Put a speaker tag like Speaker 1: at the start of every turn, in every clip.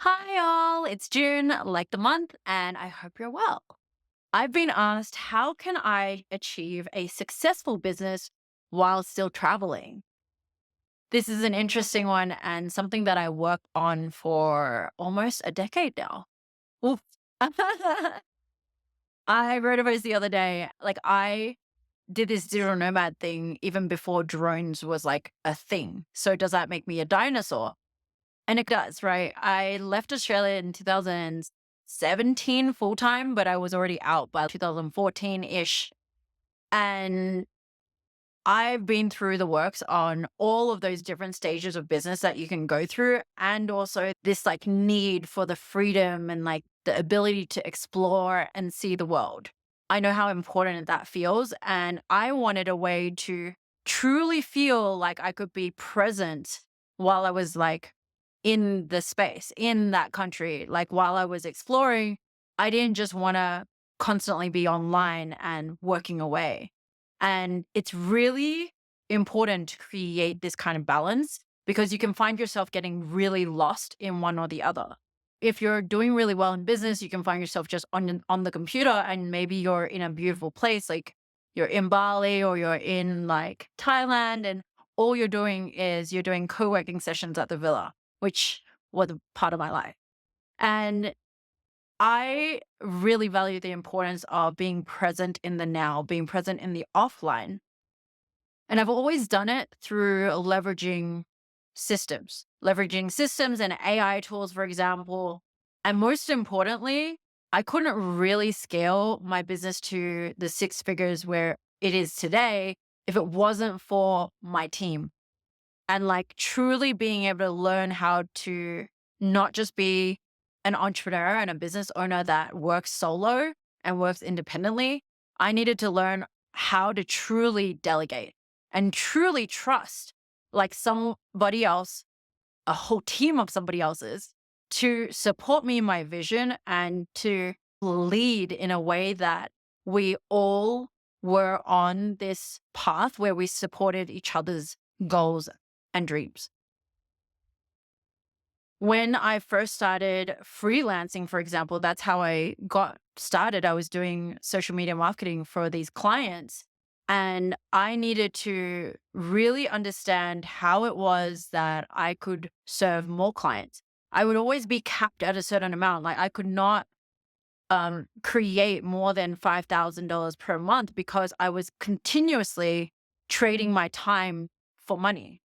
Speaker 1: Hi, all. It's June, like the month, and I hope you're well. I've been asked, how can I achieve a successful business while still traveling? This is an interesting one and something that I worked on for almost a decade now. Oof. I wrote about this the other day. I did this digital nomad thing even before drones was like a thing. So, does that make me a dinosaur? And it does, right? I left Australia in 2017 full time, but I was already out by 2014 ish. And I've been through the works on all of those different stages of business that you can go through. And also this like need for the freedom and like the ability to explore and see the world. I know how important that feels. And I wanted a way to truly feel like I could be present while I was like in the space, in that country. Like while I was exploring, I didn't just want to constantly be online and working away. And it's really important to create this kind of balance because you can find yourself getting really lost in one or the other. If you're doing really well in business, you can find yourself just on the computer and maybe you're in a beautiful place like you're in Bali or you're in like Thailand and all you're doing is you're doing co-working sessions at the villa, which was a part of my life. And I really value the importance of being present in the now, being present in the offline. And I've always done it through leveraging systems and AI tools, for example. And most importantly, I couldn't really scale my business to the six figures where it is today if it wasn't for my team and like truly being able to learn how to not just be an entrepreneur and a business owner that works solo and works independently. I needed to learn how to truly delegate and truly trust like somebody else, a whole team of somebody else's to support me in my vision and to lead in a way that we all were on this path where we supported each other's goals and dreams. When I first started freelancing, for example, that's how I got started. I was doing social media marketing for these clients. And I needed to really understand how it was that I could serve more clients. I would always be capped at a certain amount. Like I could not create more than $5,000 per month because I was continuously trading my time for money.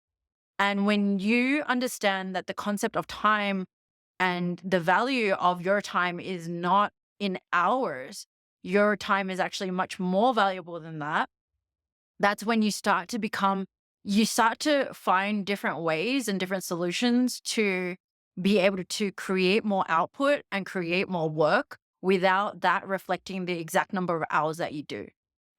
Speaker 1: And when you understand that the concept of time and the value of your time is not in hours, your time is actually much more valuable than that. That's when you start to find different ways and different solutions to be able to create more output and create more work without that reflecting the exact number of hours that you do.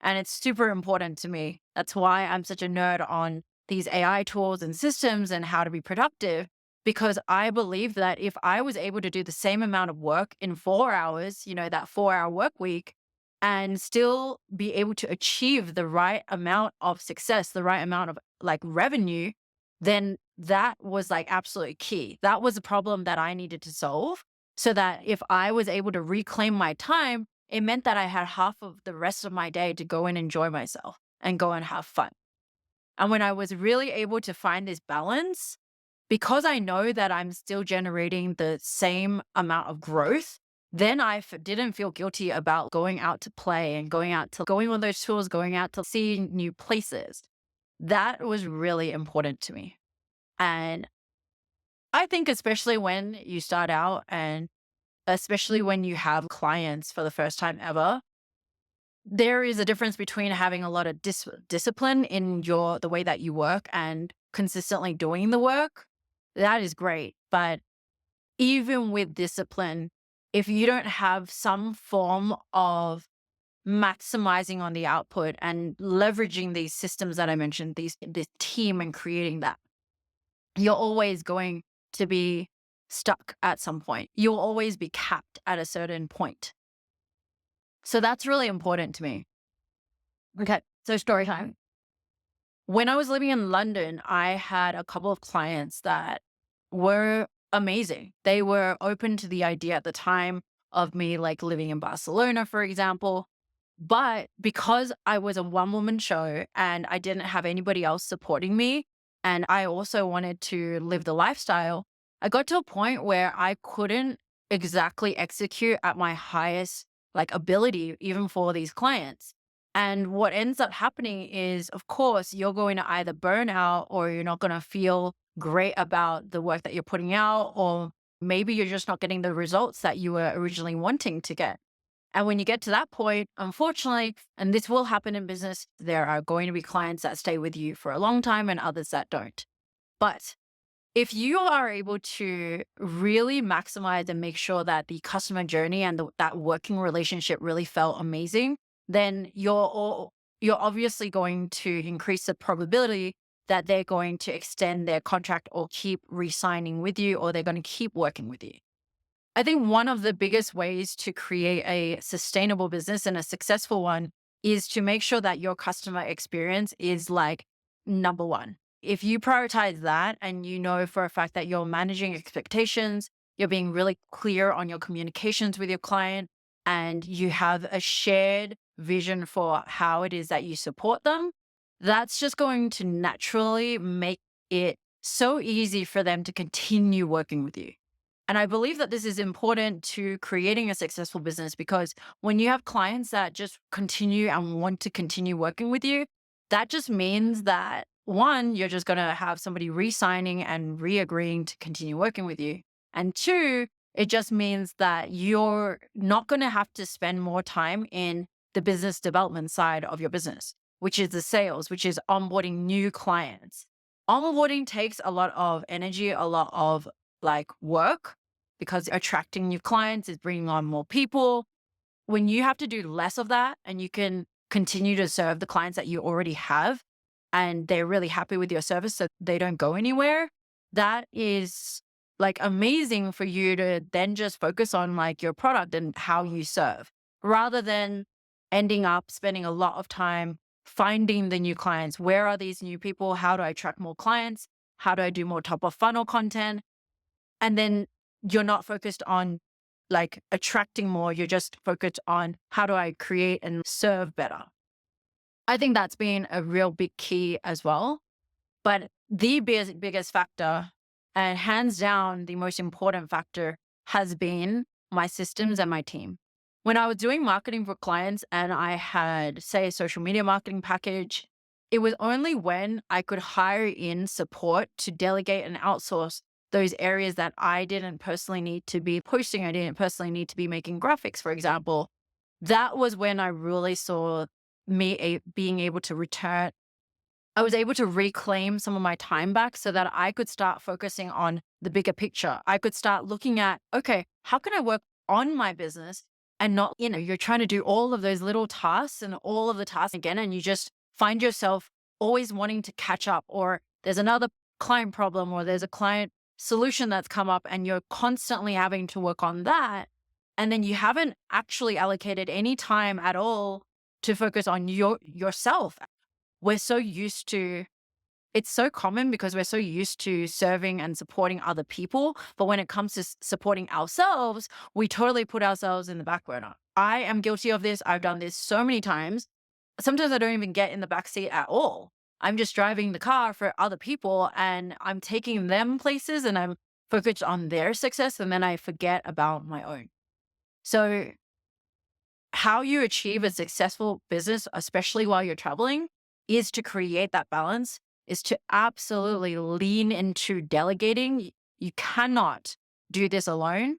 Speaker 1: And it's super important to me. That's why I'm such a nerd on these AI tools and systems and how to be productive, because I believe that if I was able to do the same amount of work in 4 hours, that 4 hour work week, and still be able to achieve the right amount of success, the right amount of like revenue, then that was like absolutely key. That was a problem that I needed to solve so that if I was able to reclaim my time, it meant that I had half of the rest of my day to go and enjoy myself and go and have fun. And when I was really able to find this balance, because I know that I'm still generating the same amount of growth, then didn't feel guilty about going out to play and going on those tours, going out to see new places. That was really important to me. And I think, especially when you start out and especially when you have clients for the first time ever, there is a difference between having a lot of discipline in the way that you work and consistently doing the work. That is great. But even with discipline, if you don't have some form of maximizing on the output and leveraging these systems that I mentioned, this team and creating that, you're always going to be stuck at some point. You'll always be capped at a certain point. So that's really important to me. Okay. So story time. When I was living in London, I had a couple of clients that were amazing. They were open to the idea at the time of me like living in Barcelona, for example. But because I was a one woman show and I didn't have anybody else supporting me, and I also wanted to live the lifestyle, I got to a point where I couldn't exactly execute at my highest like ability, even for these clients. And what ends up happening is, of course, you're going to either burn out or you're not going to feel great about the work that you're putting out, or maybe you're just not getting the results that you were originally wanting to get. And when you get to that point, unfortunately, and this will happen in business, there are going to be clients that stay with you for a long time and others that don't. But if you are able to really maximize and make sure that the customer journey and that working relationship really felt amazing, then you're obviously going to increase the probability that they're going to extend their contract or keep re-signing with you, or they're going to keep working with you. I think one of the biggest ways to create a sustainable business and a successful one is to make sure that your customer experience is like number one. If you prioritize that and you know for a fact that you're managing expectations, you're being really clear on your communications with your client, and you have a shared vision for how it is that you support them, that's just going to naturally make it so easy for them to continue working with you. And I believe that this is important to creating a successful business, because when you have clients that just continue and want to continue working with you, that just means that one, you're just going to have somebody re signing and re agreeing to continue working with you. And two, it just means that you're not going to have to spend more time in the business development side of your business, which is the sales, which is onboarding new clients. Onboarding takes a lot of energy, a lot of like work, because attracting new clients is bringing on more people. When you have to do less of that and you can continue to serve the clients that you already have and they're really happy with your service so they don't go anywhere, that is like amazing for you to then just focus on like your product and how you serve, rather than ending up spending a lot of time finding the new clients. Where are these new people? How do I attract more clients? How do I do more top of funnel content? And then you're not focused on like attracting more. You're just focused on how do I create and serve better. I think that's been a real big key as well. But the biggest factor, and hands down the most important factor, has been my systems and my team. When I was doing marketing for clients and I had, say, a social media marketing package, it was only when I could hire in support to delegate and outsource those areas that I didn't personally need to be posting, I didn't personally need to be making graphics, for example. That was when I really saw being able to return. I was able to reclaim some of my time back so that I could start focusing on the bigger picture. I could start looking at, okay, how can I work on my business and not, you're trying to do all of those little tasks and all of the tasks again, and you just find yourself always wanting to catch up, or there's another client problem, or there's a client solution that's come up and you're constantly having to work on that. And then you haven't actually allocated any time at all to focus on yourself. We're so used to, it's so common because we're so used to serving and supporting other people. But when it comes to supporting ourselves, we totally put ourselves in the back burner. I am guilty of this. I've done this so many times. Sometimes I don't even get in the back seat at all. I'm just driving the car for other people and I'm taking them places and I'm focused on their success, and then I forget about my own. So how you achieve a successful business, especially while you're traveling, is to create that balance, is to absolutely lean into delegating. You cannot do this alone.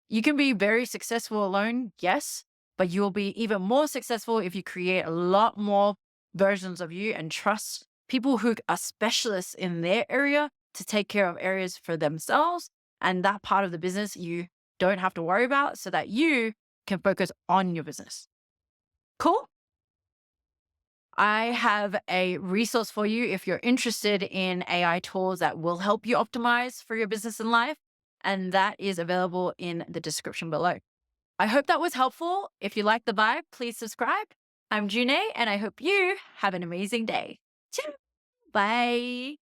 Speaker 1: You can be very successful alone, yes, but you'll be even more successful if you create a lot more versions of you and trust people who are specialists in their area to take care of areas for themselves. And that part of the business you don't have to worry about, so that you can focus on your business. Cool. I have a resource for you if you're interested in AI tools that will help you optimize for your business and life. And that is available in the description below. I hope that was helpful. If you like the vibe, please subscribe. I'm JuneAye, and I hope you have an amazing day. Ciao. Bye.